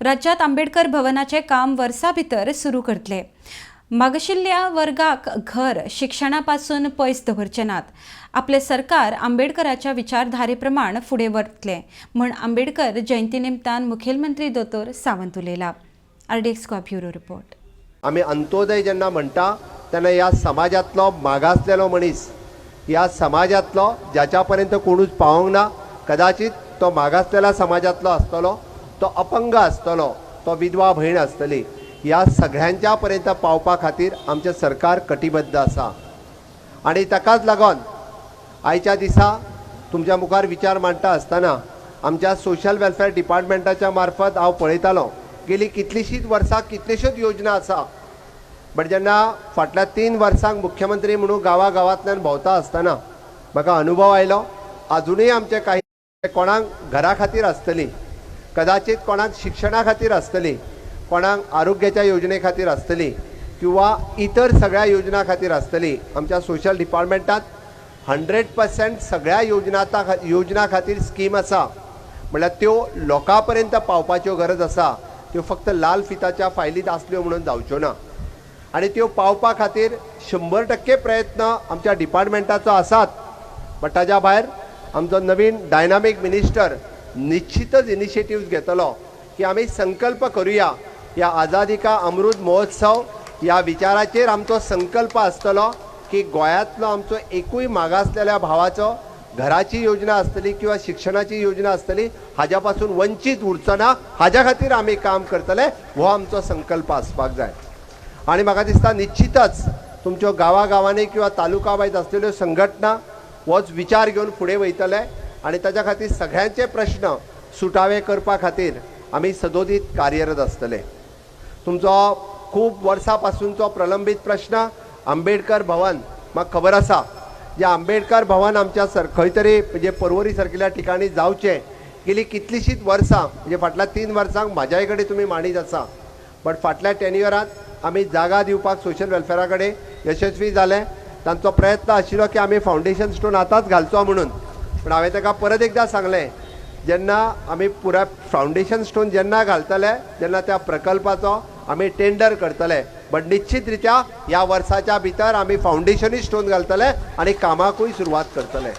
राज्यात आंबेडकर भवनाचे काम वर्सा भितर सुरू करतले। मागाशिल्ल्या वर्गाक घर शिक्षणापासून पयस दवरचे नात। आपले सरकार आंबेडकराच्या विचारधारे प्रमाण फुडें वरतले म्हण आंबेडकर जयंती निमतान मुखेलमंत्री दोतोर सावंत उलयला। RDX bureau report. आम्ही अंत्योदय जेन्ना म्हणटा तेन्ना ह्या समाजातलो मागासलेलो मनीस, ह्या समाजातलो ज्याच्या पर्यंत कोणूच पावंक ना, कदाचित तो मागासलेला समाजातलो आसतलो, तो अपंग आसतलो, तो विधवा भयण आसतली, ह्या सगळ्यांच्या पर्यंत पावपा खातीर आमचे सरकार कटिबद्ध आसा। आणि ताकाच लागून आयच्या दिसा तुमच्या मुखार विचार मांडटा आसतना आमच्या सोशल वेलफेअर डिपार्टमेंटाच्या मार्फत हांव पळयतालो गेली कितलीशीच वर्सां कितल्योश्योच योजना आसा, बट जेन्ना फाटल्या 3 वर्सांक मुख्यमंत्री म्हणून गांवांतल्यान भोंवता आसतना म्हाका अनुभव आयलो, अजुनूय आमचे काही कोणाक घरा खातीर आसतली, कदाचित कोणाक शिक्षणा खातीर आसतली, कोणाक आरोग्याच्या योजने खातीर आसतली किंवा इतर सगळ्या योजना खातीर आसतली। आमच्या सोशल डिपार्टमेंटात 100% सगळ्या योजना खातीर स्कीम आसा, म्हळ्यार त्यो लोकां पर्यंत पावपाच्यो गरज आसा। त्यो फक्त लाल फिताच्या फायलीत आसल्यो म्हणून जावच्यो ना, आणि त्यो पावपा खातीर 100% प्रयत्न आमच्या डिपार्टमेंटाचो आसात। बट ताज्या भायर आमचो नवीन डायनामीक मिनिस्टर निश्चितच इनिशिएटिव्ह घेतलो की आमी संकल्प करूया, या आझादी का अमृत महोत्सव या विचाराचेर आमचो संकल्प आसतलो की गोंयांतलो आमचो एकूय मागासलेल्या भावाचो घराची योजना आसतली किंवा शिक्षणाची योजना आसतली हाज्या पासून वंचित उरचो ना, हाज्या खातीर आमी काम करतले, हो आमचो संकल्प आसपाक जाय। आणि म्हाका दिसता निश्चितच तुमच्यो गांवांनी किंवा तालुका वायज आसलेल्यो संघटना होच विचार घेवन फुडें वयतले आणि ताच्या खातीर सगळ्यांचे प्रश्न सुटावे करपा खातीर आमी सदोदीत कार्यरत आसतले। तुमचो खूब वर्सां पासूनचो प्रलंबीत प्रश्न आंबेडकर भवन, म्हाका खबर आसा जे आंबेडकर भवन आमच्या खंय तरी म्हणजे पर्वरी सारकिल्या ठिकाणी जावचें गेली कितलीशीच वर्सां, म्हणजे फाटल्या 3 वर्सांक म्हाज्याय कडेन तुमी मांडीत आसा, बट फाटल्या टेन्युअरांत आमी जागा दिवपाक सोशल वेलफेअरा कडेन यशस्वी जाले। तांचो प्रयत्न आशिल्लो की आमी फावंडेशन स्टोन आतांच घालचो म्हणून, पण हांवें ताका परत एकदां सांगलें जेन्ना आमी पुराय फावंडेशन स्टोन जेन्ना घालतले जेन्ना त्या प्रकल्पाचो आमी टेंडर करतले, बट निश्चित रित्या ह्या वर्साच्या भितर आमी फावंडेशनूय स्टोन घालतले आणि कामाकूय सुरवात करतले।